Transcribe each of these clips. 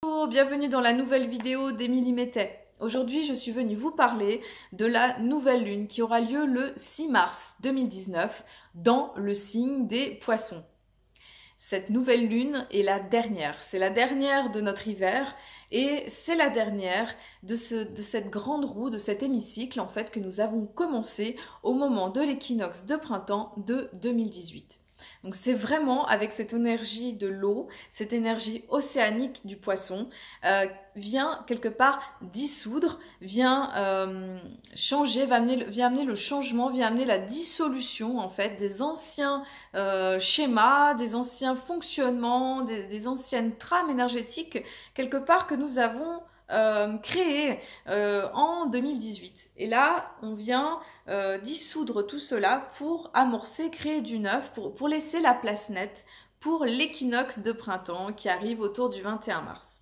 Bonjour, bienvenue dans la nouvelle vidéo d'Émilie Mettet. Aujourd'hui, je suis venue vous parler de la nouvelle lune qui aura lieu le 6 mars 2019 dans le signe des Poissons. Cette nouvelle lune est la dernière, c'est la dernière de notre hiver et c'est la dernière de cette grande roue, de cet hémicycle en fait que nous avons commencé au moment de l'équinoxe de printemps de 2018. Donc c'est vraiment avec cette énergie de l'eau, cette énergie océanique du poisson, vient quelque part dissoudre, vient changer, vient amener le changement, vient amener la dissolution en fait des anciens schémas, des anciens fonctionnements, des anciennes trames énergétiques quelque part que nous avons créé en 2018. Et là, on vient dissoudre tout cela pour amorcer, créer du neuf, pour laisser la place nette pour l'équinoxe de printemps qui arrive autour du 21 mars.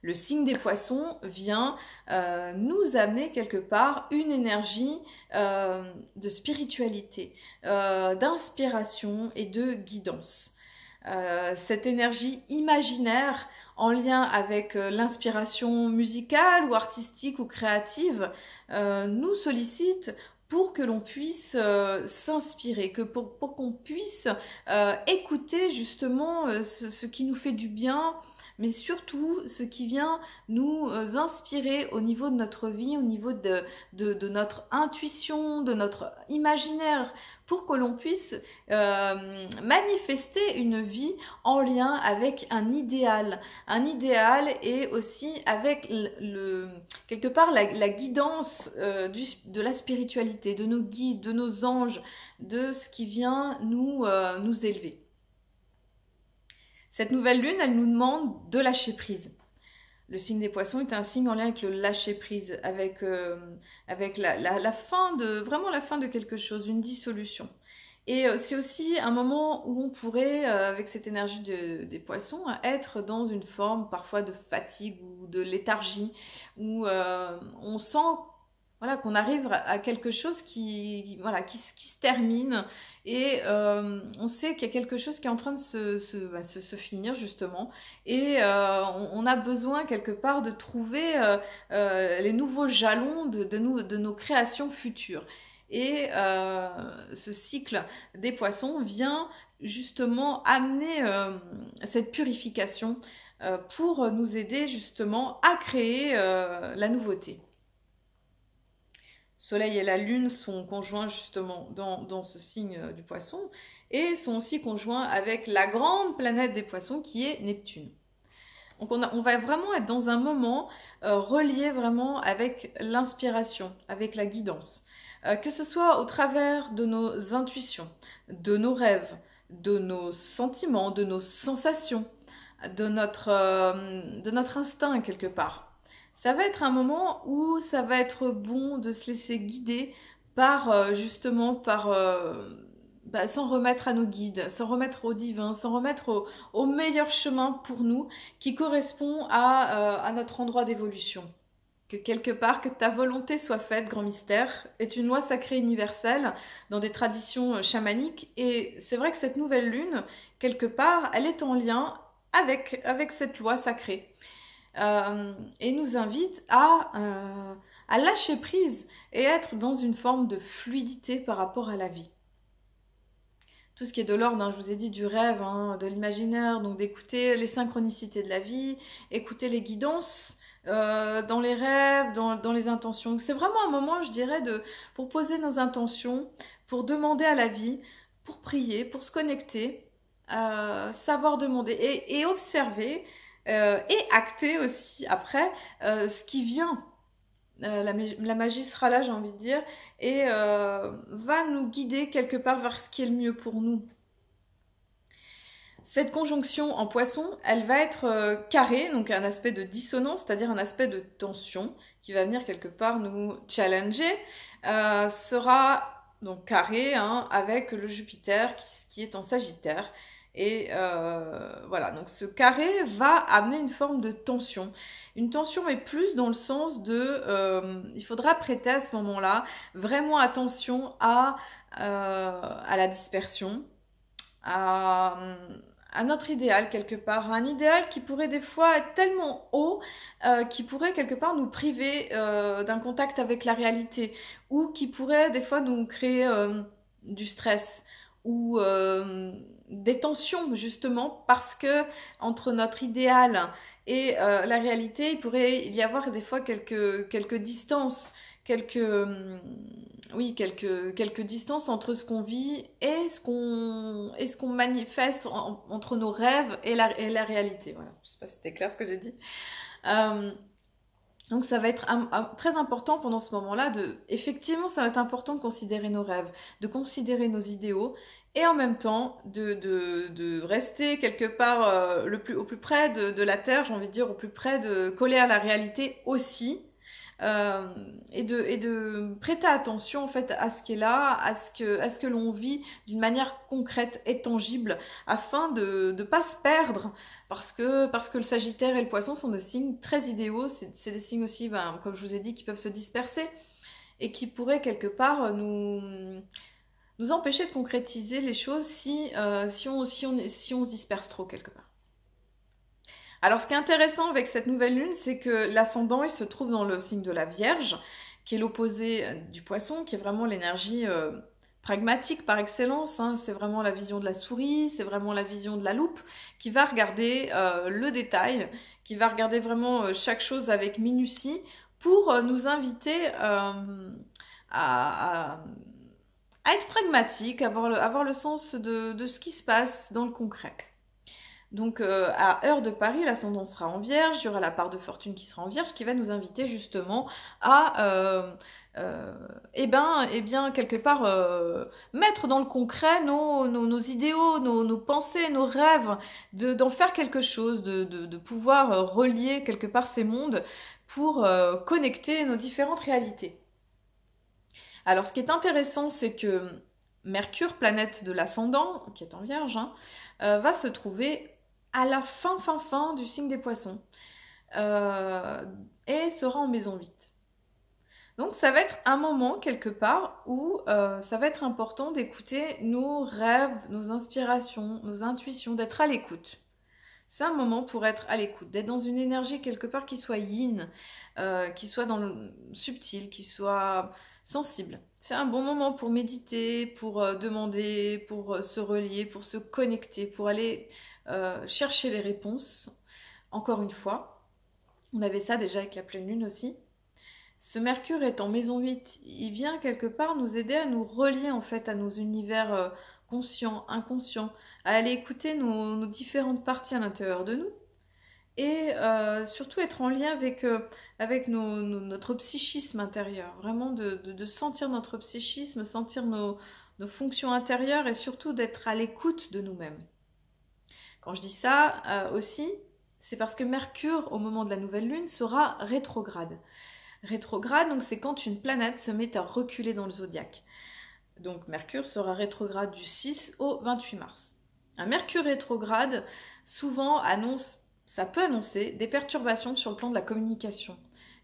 Le signe des Poissons vient nous amener quelque part une énergie de spiritualité, d'inspiration et de guidance. Cette énergie imaginaire en lien avec l'inspiration musicale ou artistique ou créative nous sollicite pour que l'on puisse s'inspirer, pour qu'on puisse écouter justement ce qui nous fait du bien, mais surtout ce qui vient nous inspirer au niveau de notre vie, au niveau de notre intuition, de notre imaginaire, pour que l'on puisse manifester une vie en lien avec un idéal et aussi avec quelque part la guidance de la spiritualité, de nos guides, de nos anges, de ce qui vient nous élever. Cette nouvelle lune, elle nous demande de lâcher prise. Le signe des Poissons est un signe en lien avec le lâcher prise, avec la fin vraiment la fin de quelque chose, une dissolution. Et c'est aussi un moment où on pourrait, avec cette énergie des Poissons, être dans une forme parfois de fatigue ou de léthargie, où on sent qu'on arrive à quelque chose qui se termine et on sait qu'il y a quelque chose qui est en train de se finir justement et on a besoin quelque part de trouver les nouveaux jalons de nos créations futures. Et ce cycle des Poissons vient justement amener cette purification pour nous aider justement à créer la nouveauté. Soleil et la Lune sont conjoints justement dans ce signe du Poisson et sont aussi conjoints avec la grande planète des Poissons qui est Neptune. Donc on va vraiment être dans un moment relié vraiment avec l'inspiration, avec la guidance. Que ce soit au travers de nos intuitions, de nos rêves, de nos sentiments, de nos sensations, de notre instinct quelque part. Ça va être un moment où ça va être bon de se laisser guider par s'en remettre à nos guides, s'en remettre au divin, s'en remettre au meilleur chemin pour nous qui correspond à notre endroit d'évolution. Que quelque part, que ta volonté soit faite, grand mystère, est une loi sacrée universelle dans des traditions chamaniques. Et c'est vrai que cette nouvelle lune, quelque part, elle est en lien avec cette loi sacrée. Et nous invite à lâcher prise et être dans une forme de fluidité par rapport à la vie. Tout ce qui est de l'ordre, je vous ai dit, du rêve, de l'imaginaire, donc d'écouter les synchronicités de la vie, écouter les guidances dans les rêves, dans les intentions. C'est vraiment un moment, je dirais, pour poser nos intentions, pour demander à la vie, pour prier, pour se connecter, savoir demander et observer et acter aussi après ce qui vient. La magie sera là, j'ai envie de dire, et va nous guider quelque part vers ce qui est le mieux pour nous. Cette conjonction en Poisson, elle va être carrée, donc un aspect de dissonance, c'est-à-dire un aspect de tension qui va venir quelque part nous challenger, sera donc carré avec le Jupiter qui est en Sagittaire. Et voilà, donc ce carré va amener une forme de tension. Une tension, mais plus dans le sens il faudra prêter à ce moment-là vraiment attention à la dispersion, à à notre idéal quelque part, un idéal qui pourrait des fois être tellement haut, qui pourrait quelque part nous priver d'un contact avec la réalité, ou qui pourrait des fois nous créer du stress ou des tensions justement parce que entre notre idéal et la réalité, il pourrait y avoir des fois quelques distances, quelques distances entre ce qu'on vit et ce qu'on manifeste entre nos rêves et la réalité. Voilà, je sais pas si c'était clair ce que j'ai dit. Euh, donc ça va être très important pendant ce moment-là effectivement, ça va être important de considérer nos rêves, de considérer nos idéaux et en même temps de rester quelque part au plus près de la terre, j'ai envie de dire, au plus près coller à la réalité aussi. Et de prêter attention en fait à ce qui est là, à ce que l'on vit d'une manière concrète et tangible, afin de ne pas se perdre, parce que le Sagittaire et le Poisson sont des signes très idéaux, c'est des signes aussi, comme je vous ai dit, qui peuvent se disperser et qui pourraient quelque part nous empêcher de concrétiser les choses si on se disperse trop quelque part. Alors, ce qui est intéressant avec cette nouvelle lune, c'est que l'ascendant, il se trouve dans le signe de la Vierge, qui est l'opposé du Poisson, qui est vraiment l'énergie pragmatique par excellence. Hein. C'est vraiment la vision de la souris, c'est vraiment la vision de la loupe, qui va regarder le détail, qui va regarder vraiment chaque chose avec minutie, pour nous inviter à être pragmatique, avoir le sens de ce qui se passe dans le concret. Donc à heure de Paris, l'ascendant sera en Vierge, il y aura la part de fortune qui sera en Vierge, qui va nous inviter justement à quelque part mettre dans le concret nos idéaux, nos pensées, nos rêves, d'en faire quelque chose, de pouvoir relier quelque part ces mondes pour connecter nos différentes réalités. Alors ce qui est intéressant, c'est que Mercure, planète de l'ascendant, qui est en Vierge, hein, va se trouver à la fin du signe des Poissons et sera en maison 8. Donc ça va être un moment quelque part où ça va être important d'écouter nos rêves, nos inspirations, nos intuitions, d'être à l'écoute. C'est un moment pour être à l'écoute, d'être dans une énergie quelque part qui soit yin, qui soit dans le subtil, qui soit sensible. C'est un bon moment pour méditer, pour demander, pour se relier, pour se connecter, pour aller chercher les réponses. Encore une fois, on avait ça déjà avec la pleine lune aussi. Ce Mercure est en maison 8, il vient quelque part nous aider à nous relier en fait à nos univers conscients, inconscients, à aller écouter nos différentes parties à l'intérieur de nous et surtout être en lien avec notre psychisme intérieur, vraiment de sentir notre psychisme, sentir nos fonctions intérieures et surtout d'être à l'écoute de nous-mêmes. Quand je dis ça aussi, c'est parce que Mercure, au moment de la nouvelle lune, sera rétrograde. Rétrograde, donc c'est quand une planète se met à reculer dans le zodiaque. Donc Mercure sera rétrograde du 6 au 28 mars. Un Mercure rétrograde, souvent ça peut annoncer des perturbations sur le plan de la communication,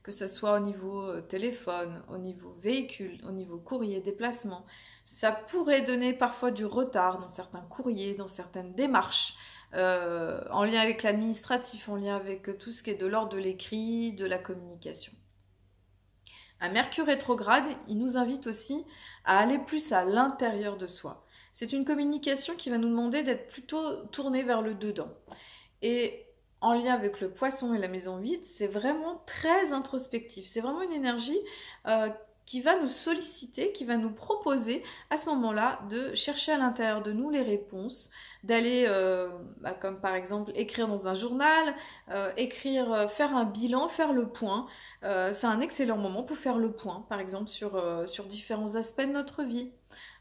que ce soit au niveau téléphone, au niveau véhicule, au niveau courrier, déplacement. Ça pourrait donner parfois du retard dans certains courriers, dans certaines démarches, en lien avec l'administratif, en lien avec tout ce qui est de l'ordre de l'écrit, de la communication. Un Mercure rétrograde, il nous invite aussi à aller plus à l'intérieur de soi. C'est une communication qui va nous demander d'être plutôt tournée vers le dedans. Et en lien avec le Poisson et la maison 8, c'est vraiment très introspectif. C'est vraiment une énergie qui va nous solliciter, qui va nous proposer à ce moment-là de chercher à l'intérieur de nous les réponses, d'aller, comme par exemple écrire dans un journal, faire un bilan, faire le point. C'est un excellent moment pour faire le point, par exemple sur différents aspects de notre vie.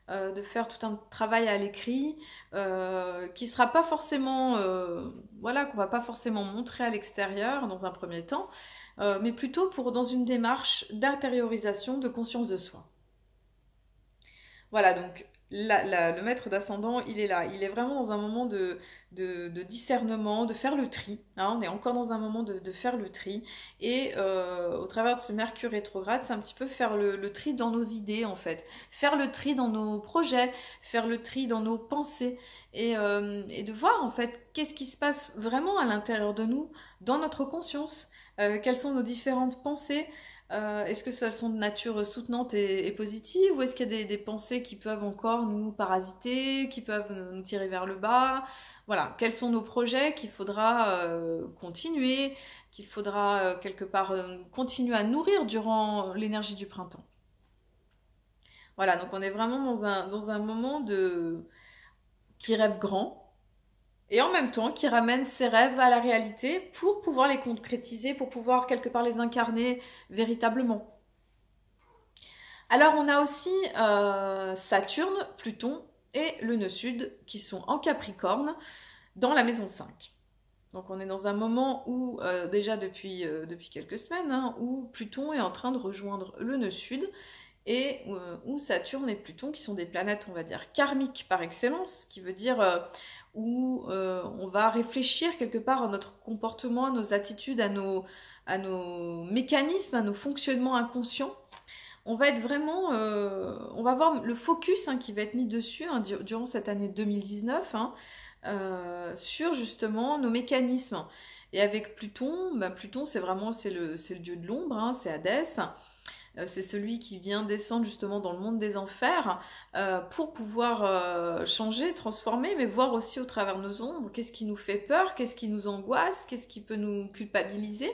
De faire tout un travail à l'écrit qui sera pas forcément qu'on va pas forcément montrer à l'extérieur dans un premier temps, mais plutôt dans une démarche d'intériorisation, de conscience de soi. Voilà, donc le maître d'ascendant, il est là. Il est vraiment dans un moment de discernement, de faire le tri. Hein. On est encore dans un moment de faire le tri. Et au travers de ce Mercure rétrograde, c'est un petit peu faire le tri dans nos idées, en fait. Faire le tri dans nos projets, faire le tri dans nos pensées. Et de voir, en fait, qu'est-ce qui se passe vraiment à l'intérieur de nous, dans notre conscience. Quelles sont nos différentes pensées. Est-ce que elles sont de nature soutenante et positive, ou est-ce qu'il y a des pensées qui peuvent encore nous parasiter, qui peuvent nous tirer vers le bas? Voilà, quels sont nos projets qu'il faudra continuer, qu'il faudra quelque part continuer à nourrir durant l'énergie du printemps. Voilà, donc on est vraiment dans un moment qui rêve grand, et en même temps qui ramène ses rêves à la réalité pour pouvoir les concrétiser, pour pouvoir quelque part les incarner véritablement. Alors on a aussi Saturne, Pluton et le nœud sud qui sont en Capricorne dans la maison 5. Donc on est dans un moment où, déjà depuis quelques semaines, hein, où Pluton est en train de rejoindre le nœud sud, et où Saturne et Pluton, qui sont des planètes, on va dire, karmiques par excellence, qui veut dire où on va réfléchir quelque part à notre comportement, à nos attitudes, à nos mécanismes, à nos fonctionnements inconscients. On va être vraiment, on va avoir le focus qui va être mis dessus durant cette année 2019, sur justement nos mécanismes. Et avec Pluton, Pluton c'est le dieu de l'ombre, c'est Hadès. C'est celui qui vient descendre justement dans le monde des enfers pour pouvoir changer, transformer, mais voir aussi au travers de nos ombres qu'est-ce qui nous fait peur, qu'est-ce qui nous angoisse, qu'est-ce qui peut nous culpabiliser.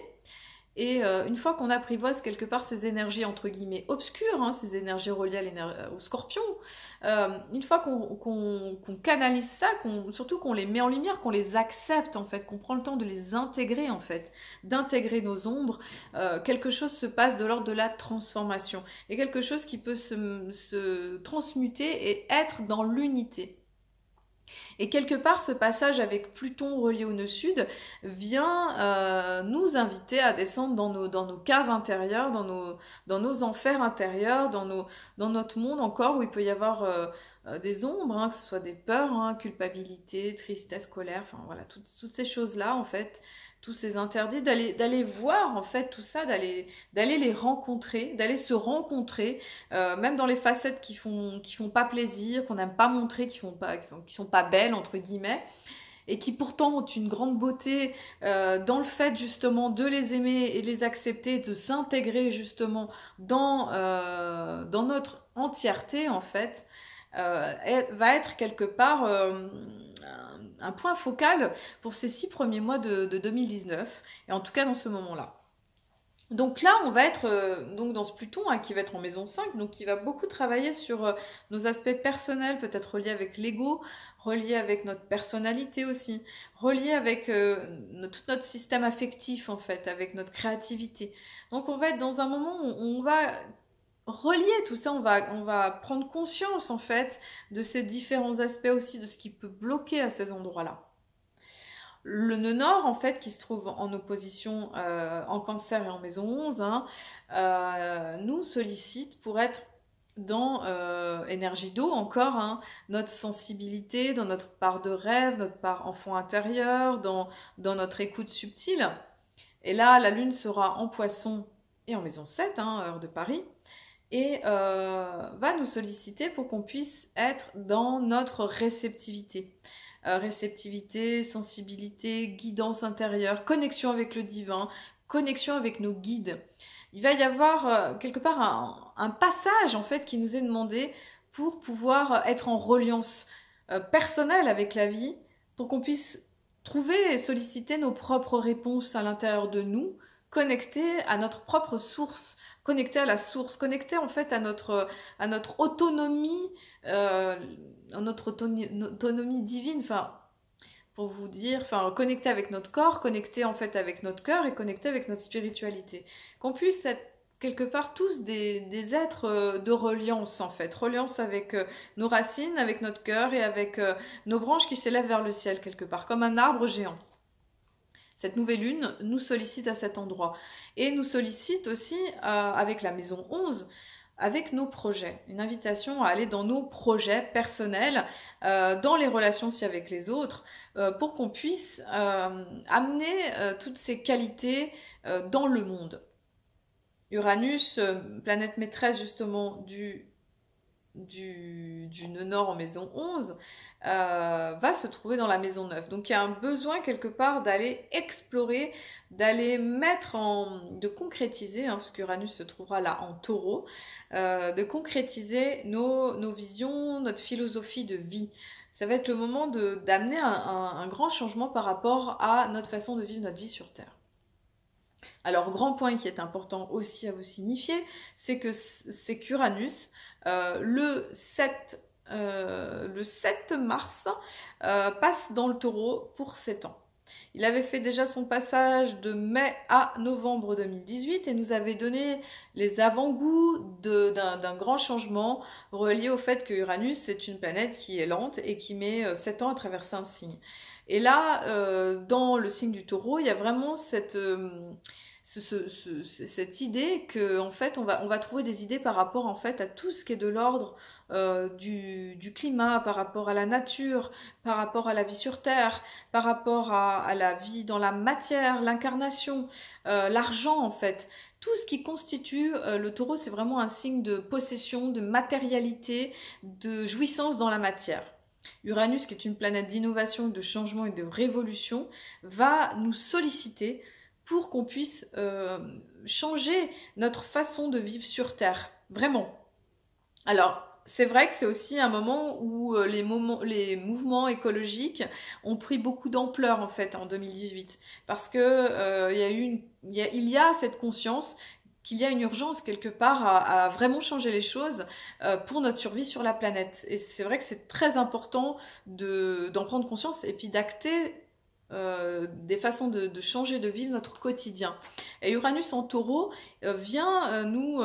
Et une fois qu'on apprivoise quelque part ces énergies entre guillemets obscures, ces énergies reliées au scorpion, une fois qu'on canalise ça, surtout qu'on les met en lumière, qu'on les accepte en fait, qu'on prend le temps de les intégrer en fait, d'intégrer nos ombres, quelque chose se passe de l'ordre de la transformation. Et quelque chose qui peut se transmuter et être dans l'unité. Et quelque part, ce passage avec Pluton relié au nœud sud vient nous inviter à descendre dans nos caves intérieures, dans nos enfers intérieurs, dans notre monde encore où il peut y avoir des ombres, que ce soit des peurs, culpabilité, tristesse, colère, enfin voilà, toutes ces choses-là en fait, tous ces interdits, d'aller voir en fait tout ça, d'aller les rencontrer, d'aller se rencontrer, même dans les facettes qui font pas plaisir, qu'on n'aime pas montrer, qui sont pas belles entre guillemets, et qui pourtant ont une grande beauté dans le fait justement de les aimer et de les accepter, de s'intégrer justement dans notre entièreté en fait. Va être quelque part un point focal pour ces 6 premiers mois de 2019, et en tout cas dans ce moment-là. Donc là, on va être donc dans ce Pluton qui va être en maison 5, donc qui va beaucoup travailler sur nos aspects personnels, peut-être reliés avec l'ego, reliés avec notre personnalité aussi, reliés avec tout notre système affectif en fait, avec notre créativité. Donc on va être dans un moment où on va relier tout ça, on va prendre conscience en fait de ces différents aspects aussi, de ce qui peut bloquer à ces endroits-là. Le nœud nord en fait qui se trouve en opposition en Cancer et en maison 11 nous sollicite pour être dans énergie d'eau encore, notre sensibilité, dans notre part de rêve, notre part enfant intérieur, dans notre écoute subtile. Et là la lune sera en Poisson et en maison 7, heure de Paris, et va nous solliciter pour qu'on puisse être dans notre réceptivité. Réceptivité, sensibilité, guidance intérieure, connexion avec le divin, connexion avec nos guides. Il va y avoir quelque part un passage en fait qui nous est demandé pour pouvoir être en reliance personnelle avec la vie, pour qu'on puisse trouver et solliciter nos propres réponses à l'intérieur de nous, connectés à notre propre source, connectés à la source, connectés en fait à notre autonomie, autonomie divine, pour vous dire, connecté avec notre corps, connecté en fait avec notre cœur et connecté avec notre spiritualité. Qu'on puisse être quelque part tous des êtres de reliance en fait, reliance avec nos racines, avec notre cœur et avec nos branches qui s'élèvent vers le ciel quelque part, comme un arbre géant. Cette nouvelle lune nous sollicite à cet endroit et nous sollicite aussi avec la maison 11 avec nos projets, une invitation à aller dans nos projets personnels, dans les relations aussi avec les autres, pour qu'on puisse amener toutes ces qualités dans le monde. Uranus, planète maîtresse justement du nœud nord en maison 11, va se trouver dans la maison 9. Donc il y a un besoin quelque part d'aller explorer, d'aller de concrétiser, hein, parce qu'Uranus se trouvera là en taureau, de concrétiser nos visions, notre philosophie de vie. Ça va être le moment d'amener un grand changement par rapport à notre façon de vivre notre vie sur Terre. Alors, grand point qui est important aussi à vous signifier, c'est qu'Uranus, le 7 mars, passe dans le taureau pour 7 ans. Il avait fait déjà son passage de mai à novembre 2018 et nous avait donné les avant-goûts d'un grand changement relié au fait que Uranus, c'est une planète qui est lente et qui met 7 ans à traverser un signe. Et là, dans le signe du taureau, il y a vraiment cette idée que en fait on va trouver des idées par rapport en fait à tout ce qui est de l'ordre du climat, par rapport à la nature, par rapport à la vie sur Terre, par rapport à la vie dans la matière, l'incarnation, l'argent en fait. Tout ce qui constitue le taureau, c'est vraiment un signe de possession, de matérialité, de jouissance dans la matière. Uranus, qui est une planète d'innovation, de changement et de révolution, va nous solliciter pour qu'on puisse changer notre façon de vivre sur Terre. Vraiment. Alors, c'est vrai que c'est aussi un moment où les mouvements écologiques ont pris beaucoup d'ampleur en fait en 2018. Parce que il y a cette conscience qu'il y a une urgence quelque part à vraiment changer les choses pour notre survie sur la planète. Et c'est vrai que c'est très important d'en prendre conscience et puis d'acter des façons de changer, de vivre notre quotidien. Et Uranus en taureau vient nous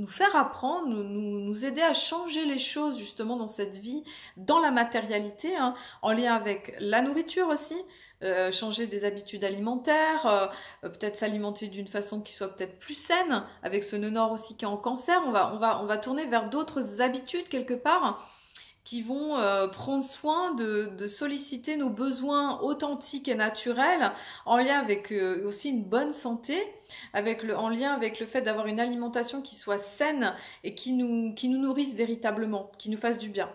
faire apprendre, nous aider à changer les choses justement dans cette vie, dans la matérialité, hein, en lien avec la nourriture aussi. Changer des habitudes alimentaires, peut-être s'alimenter d'une façon qui soit peut-être plus saine, avec ce nœud nord aussi qui est en cancer, on va tourner vers d'autres habitudes quelque part qui vont prendre soin de solliciter nos besoins authentiques et naturels en lien avec aussi une bonne santé, en lien avec le fait d'avoir une alimentation qui soit saine et qui nous nourrisse véritablement, qui nous fasse du bien.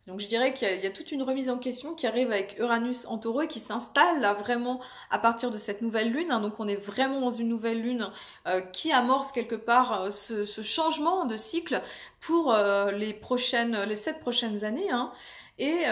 Donc je dirais qu'il y a toute une remise en question qui arrive avec Uranus en taureau et qui s'installe là vraiment à partir de cette nouvelle lune. Hein. Donc on est vraiment dans une nouvelle lune qui amorce quelque part ce changement de cycle pour les 7 prochaines années. Hein. Et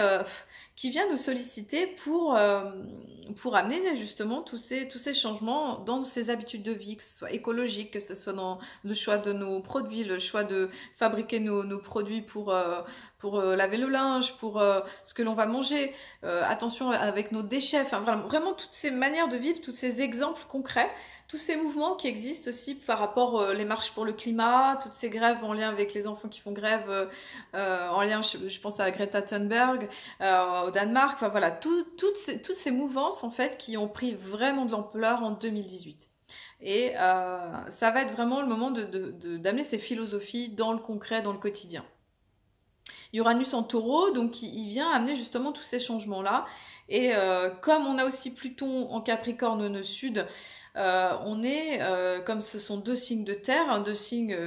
qui vient nous solliciter pour amener justement tous ces changements dans ces habitudes de vie, que ce soit écologique, que ce soit dans le choix de nos produits, le choix de fabriquer nos produits pour laver le linge, pour ce que l'on va manger, attention avec nos déchets, enfin vraiment toutes ces manières de vivre, tous ces exemples concrets, tous ces mouvements qui existent aussi par rapport les marches pour le climat, toutes ces grèves en lien avec les enfants qui font grève, en lien, je pense à Greta Thunberg, au Danemark, enfin voilà, toutes ces mouvances en fait qui ont pris vraiment de l'ampleur en 2018. Et ça va être vraiment le moment d'amener ces philosophies dans le concret, dans le quotidien. Uranus en taureau, donc il vient amener justement tous ces changements-là. Et comme on a aussi Pluton en Capricorne au nœud sud, on est, comme ce sont deux signes de terre, hein, deux signes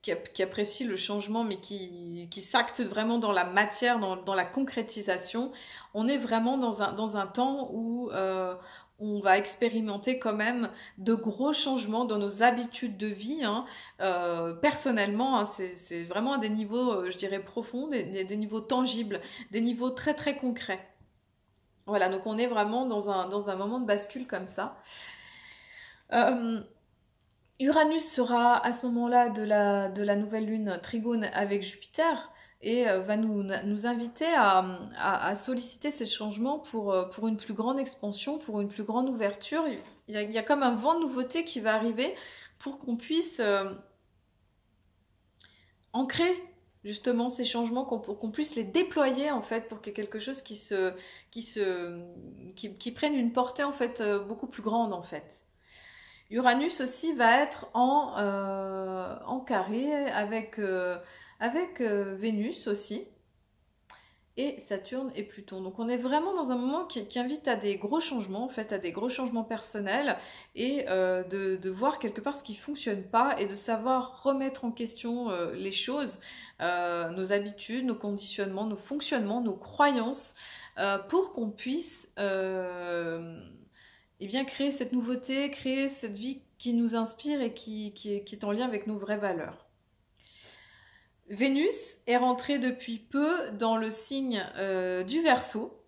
qui apprécient le changement, mais qui s'actent vraiment dans la matière, dans la concrétisation, on est vraiment dans un temps où on va expérimenter quand même de gros changements dans nos habitudes de vie. Hein. Personnellement, hein, c'est vraiment à des niveaux, je dirais, profonds, des niveaux tangibles, des niveaux très très concrets. Voilà, donc on est vraiment dans un moment de bascule comme ça. Uranus sera à ce moment-là de la nouvelle lune trigone avec Jupiter et va nous inviter à solliciter ces changements pour une plus grande expansion, pour une plus grande ouverture. Il y a comme un vent de nouveauté qui va arriver pour qu'on puisse ancrer justement ces changements, qu'on puisse les déployer en fait pour qu'il y ait quelque chose qui prenne une portée en fait beaucoup plus grande en fait. Uranus aussi va être en carré avec Vénus aussi. Et Saturne et Pluton. Donc on est vraiment dans un moment qui invite à des gros changements, en fait, à des gros changements personnels et de voir quelque part ce qui ne fonctionne pas et de savoir remettre en question les choses, nos habitudes, nos conditionnements, nos fonctionnements, nos croyances, pour qu'on puisse eh bien, créer cette nouveauté, créer cette vie qui nous inspire et qui est en lien avec nos vraies valeurs. Vénus est rentrée depuis peu dans le signe du Verseau,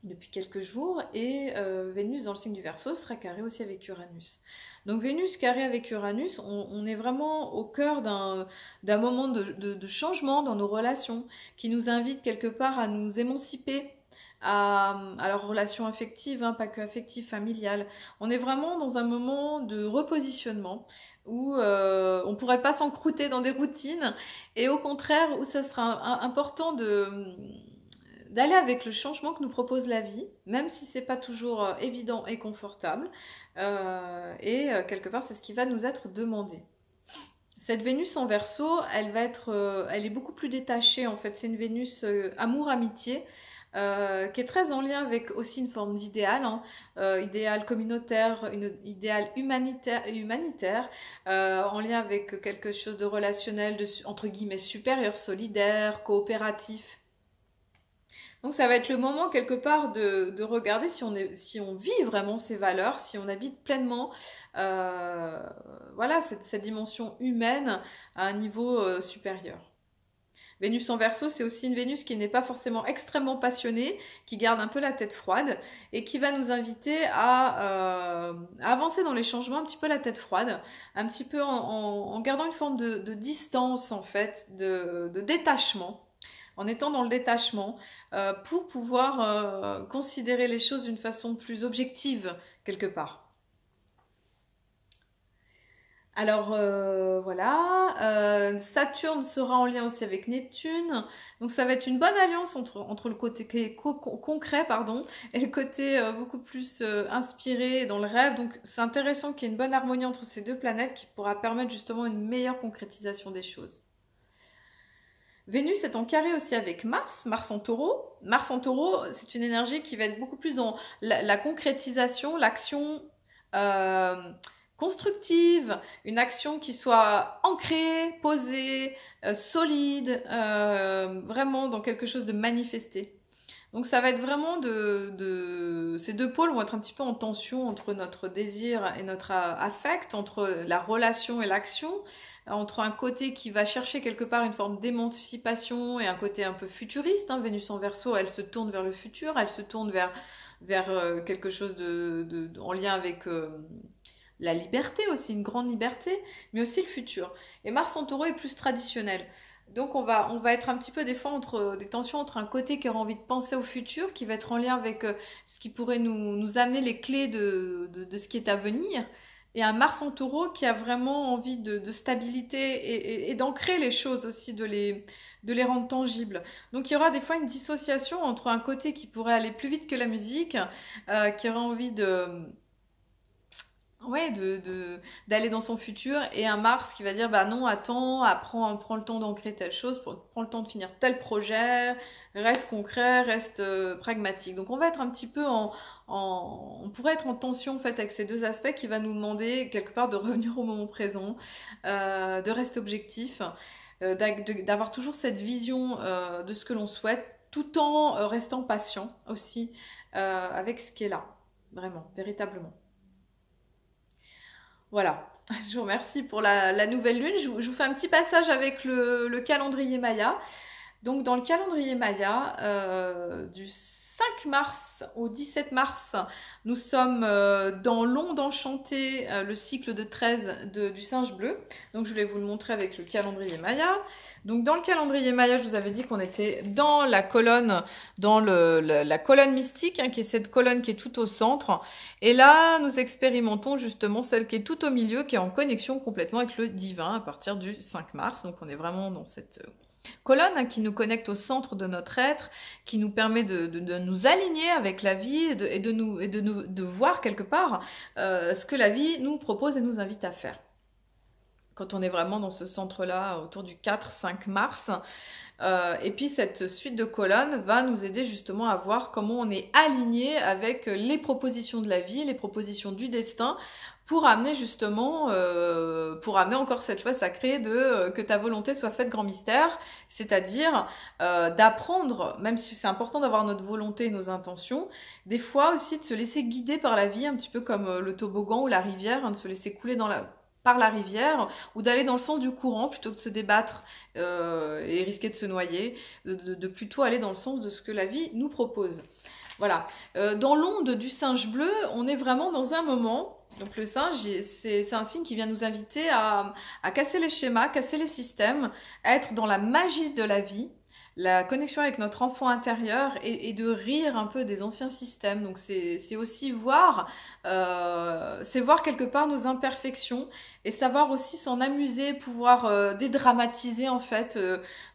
depuis quelques jours, et Vénus dans le signe du Verseau sera carré aussi avec Uranus. Donc Vénus carré avec Uranus, on est vraiment au cœur d'un moment de changement dans nos relations, qui nous invite quelque part à nous émanciper, à leurs relations affectives, hein, pas que affectives, familiales. On est vraiment dans un moment de repositionnement où on pourrait pas s'encrouter dans des routines et au contraire où ça sera important d'aller avec le changement que nous propose la vie, même si c'est pas toujours évident et confortable. Quelque part, c'est ce qui va nous être demandé. Cette Vénus en Verseau, elle est beaucoup plus détachée en fait. C'est une Vénus amour-amitié. Qui est très en lien avec aussi une forme d'idéal, hein, idéal communautaire, idéal humanitaire, en lien avec quelque chose de relationnel, entre guillemets supérieur, solidaire, coopératif. Donc ça va être le moment quelque part de regarder si on vit vraiment ces valeurs, si on habite pleinement voilà, cette dimension humaine à un niveau supérieur. Vénus en Verseau, c'est aussi une Vénus qui n'est pas forcément extrêmement passionnée, qui garde un peu la tête froide et qui va nous inviter à avancer dans les changements un petit peu la tête froide, un petit peu en gardant une forme de distance en fait, de détachement, en étant dans le détachement pour pouvoir considérer les choses d'une façon plus objective quelque part. Alors voilà, Saturne sera en lien aussi avec Neptune, donc ça va être une bonne alliance entre le côté concret et le côté beaucoup plus inspiré dans le rêve, donc c'est intéressant qu'il y ait une bonne harmonie entre ces deux planètes qui pourra permettre justement une meilleure concrétisation des choses. Vénus est en carré aussi avec Mars en taureau. Mars en taureau, c'est une énergie qui va être beaucoup plus dans la concrétisation, l'action constructive, une action qui soit ancrée, posée, solide, vraiment dans quelque chose de manifesté. Donc ça va être vraiment ces deux pôles vont être un petit peu en tension entre notre désir et notre affect, entre la relation et l'action, entre un côté qui va chercher quelque part une forme d'émancipation et un côté un peu futuriste. Hein. Vénus en Verseau, elle se tourne vers le futur, elle se tourne vers quelque chose en lien avec la liberté aussi, une grande liberté, mais aussi le futur. Et Mars en Taureau est plus traditionnel. Donc on va être un petit peu des fois entre des tensions entre un côté qui aura envie de penser au futur, qui va être en lien avec ce qui pourrait nous amener les clés de ce qui est à venir, et un Mars en Taureau qui a vraiment envie de stabilité et d'ancrer les choses aussi, de les rendre tangibles. Donc il y aura des fois une dissociation entre un côté qui pourrait aller plus vite que la musique, qui aura envie d'aller dans son futur, et un Mars qui va dire bah non, attends, prends le temps d'ancrer telle chose, prends le temps de finir tel projet, reste concret, reste pragmatique. Donc on va être un petit peu on pourrait être en tension en fait avec ces deux aspects qui va nous demander quelque part de revenir au moment présent, de rester objectif, d'avoir toujours cette vision de ce que l'on souhaite, tout en restant patient aussi avec ce qui est là, vraiment, véritablement. Voilà, je vous remercie pour la nouvelle lune. Je vous fais un petit passage avec le calendrier Maya. Donc dans le calendrier Maya, du 5 mars au 17 mars, nous sommes dans l'onde enchantée, le cycle de 13 du singe bleu. Donc je voulais vous le montrer avec le calendrier Maya. Donc dans le calendrier Maya, je vous avais dit qu'on était dans la colonne, la colonne mystique, hein, qui est cette colonne qui est tout au centre. Et là, nous expérimentons justement celle qui est tout au milieu, qui est en connexion complètement avec le divin à partir du 5 mars. Donc on est vraiment dans cette Colonne hein, qui nous connecte au centre de notre être, qui nous permet de nous aligner avec la vie et de voir quelque part ce que la vie nous propose et nous invite à faire. Quand on est vraiment dans ce centre-là, autour du 4-5 mars. Et puis cette suite de colonnes va nous aider justement à voir comment on est aligné avec les propositions de la vie, les propositions du destin, pour amener justement, pour amener encore cette loi sacrée de que ta volonté soit faite grand mystère, c'est-à-dire d'apprendre, même si c'est important d'avoir notre volonté et nos intentions, des fois aussi de se laisser guider par la vie, un petit peu comme le toboggan ou la rivière, hein, de se laisser couler par la rivière, ou d'aller dans le sens du courant plutôt que de se débattre et risquer de se noyer, de plutôt aller dans le sens de ce que la vie nous propose. Voilà. Dans l'onde du singe bleu, on est vraiment dans un moment. Donc le singe, c'est un signe qui vient nous inviter à casser les schémas, casser les systèmes, à être dans la magie de la vie, la connexion avec notre enfant intérieur et de rire un peu des anciens systèmes. Donc c'est aussi voir, c'est voir quelque part nos imperfections et savoir aussi s'en amuser, pouvoir dédramatiser en fait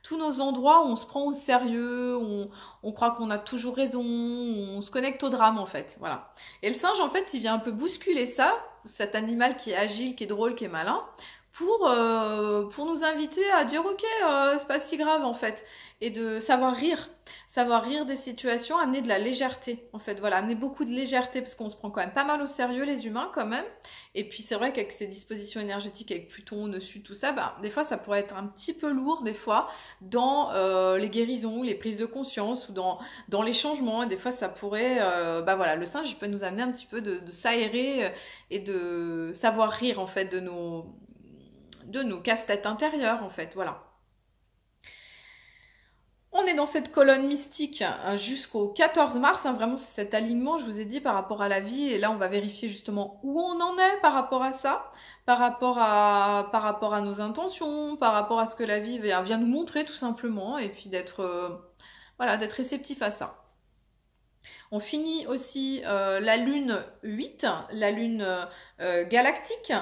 tous nos endroits où on se prend au sérieux, on croit qu'on a toujours raison, on se connecte au drame en fait. Voilà. Et le singe en fait il vient un peu bousculer ça, cet animal qui est agile, qui est drôle, qui est malin, pour nous inviter à dire ok, c'est pas si grave en fait, et de savoir rire des situations, amener de la légèreté en fait, voilà, amener beaucoup de légèreté parce qu'on se prend quand même pas mal au sérieux les humains quand même, et puis c'est vrai qu'avec ces dispositions énergétiques avec Pluton au-dessus, tout ça, bah, des fois ça pourrait être un petit peu lourd des fois dans les guérisons, les prises de conscience ou dans les changements, et des fois ça pourrait, bah voilà, le singe il peut nous amener un petit peu de s'aérer et de savoir rire en fait de nos casse-têtes intérieures en fait, voilà. On est dans cette colonne mystique jusqu'au 14 mars, hein, vraiment c'est cet alignement, je vous ai dit, par rapport à la vie, et là on va vérifier justement où on en est par rapport à ça, par rapport à nos intentions, par rapport à ce que la vie vient nous montrer tout simplement, et puis d'être voilà, d'être réceptif à ça. On finit aussi la lune 8, la lune galactique,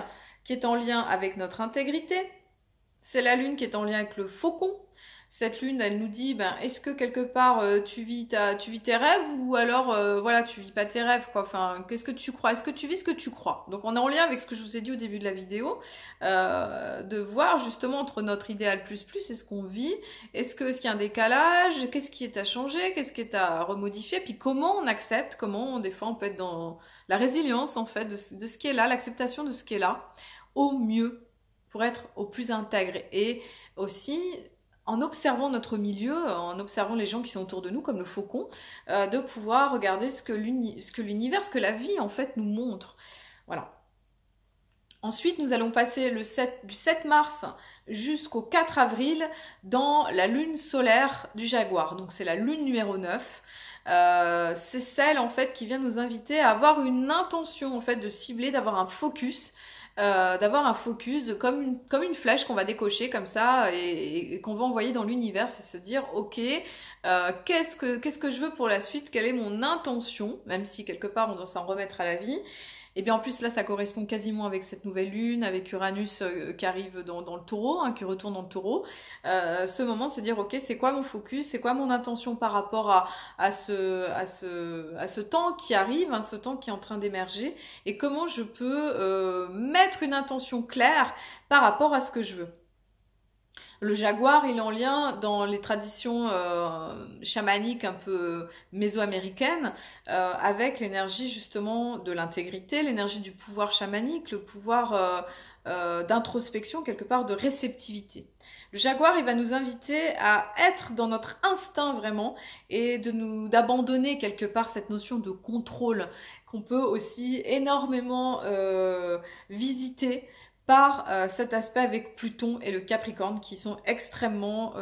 qui est en lien avec notre intégrité. C'est la lune qui est en lien avec le faucon. Cette lune, elle nous dit, ben, est-ce que quelque part tu vis tes rêves ou alors voilà, tu vis pas tes rêves quoi. Enfin, qu'est-ce que tu crois? Est-ce que tu vis ce que tu crois? Donc on est en lien avec ce que je vous ai dit au début de la vidéo, de voir justement entre notre idéal plus et ce qu'on vit. Est-ce qu'il y a un décalage? Qu'est-ce qui est à changer? Qu'est-ce qui est à remodifier? Puis comment on accepte? Comment des fois on peut être dans la résilience en fait de ce qui est là, l'acceptation de ce qui est là, au mieux pour être au plus intègre et aussi en observant notre milieu, en observant les gens qui sont autour de nous, comme le faucon, de pouvoir regarder ce que l'univers, ce que la vie en fait nous montre. Voilà. Ensuite, nous allons passer du 7 mars jusqu'au 4 avril dans la lune solaire du Jaguar. Donc c'est la lune numéro 9. C'est celle en fait qui vient nous inviter à avoir une intention en fait de cibler, d'avoir un focus. Comme une flèche qu'on va décocher comme ça et qu'on va envoyer dans l'univers, c'est se dire ok, qu'est-ce que je veux pour la suite, quelle est mon intention, même si quelque part on doit s'en remettre à la vie. Et bien en plus là ça correspond quasiment avec cette nouvelle lune, avec Uranus qui arrive dans le taureau, hein, qui retourne dans le taureau. Ce moment de se dire ok, c'est quoi mon focus, c'est quoi mon intention par rapport à ce temps qui arrive, hein, ce temps qui est en train d'émerger, et comment je peux mettre une intention claire par rapport à ce que je veux. Le jaguar, il est en lien dans les traditions chamaniques un peu mésoaméricaines avec l'énergie justement de l'intégrité, l'énergie du pouvoir chamanique, le pouvoir d'introspection, quelque part de réceptivité. Le jaguar, il va nous inviter à être dans notre instinct vraiment et d'abandonner quelque part cette notion de contrôle qu'on peut aussi énormément visiter par cet aspect avec Pluton et le Capricorne qui sont extrêmement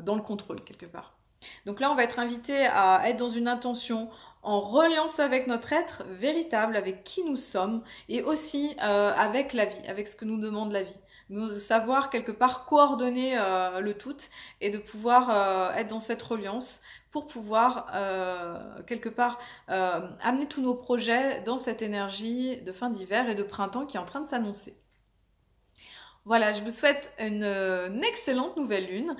dans le contrôle quelque part. Donc là, on va être invité à être dans une intention en reliance avec notre être véritable, avec qui nous sommes et aussi avec la vie, avec ce que nous demande la vie. Nous savoir quelque part coordonner le tout et de pouvoir être dans cette reliance pour pouvoir quelque part amener tous nos projets dans cette énergie de fin d'hiver et de printemps qui est en train de s'annoncer. Voilà, je vous souhaite une excellente nouvelle lune.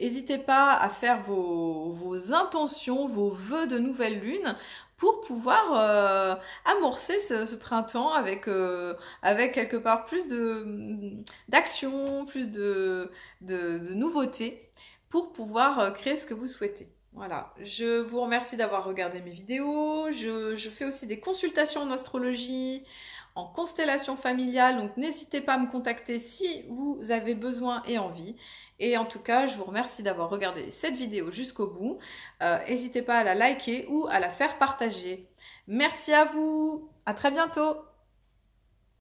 N'hésitez pas à faire vos intentions, vos vœux de nouvelle lune pour pouvoir amorcer ce printemps avec quelque part plus d'action, plus de nouveautés pour pouvoir créer ce que vous souhaitez. Voilà, je vous remercie d'avoir regardé mes vidéos. Je fais aussi des consultations en astrologie, en constellation familiale, donc n'hésitez pas à me contacter si vous avez besoin et envie. Et en tout cas, je vous remercie d'avoir regardé cette vidéo jusqu'au bout. N'hésitez pas à la liker ou à la faire partager. Merci à vous, à très bientôt.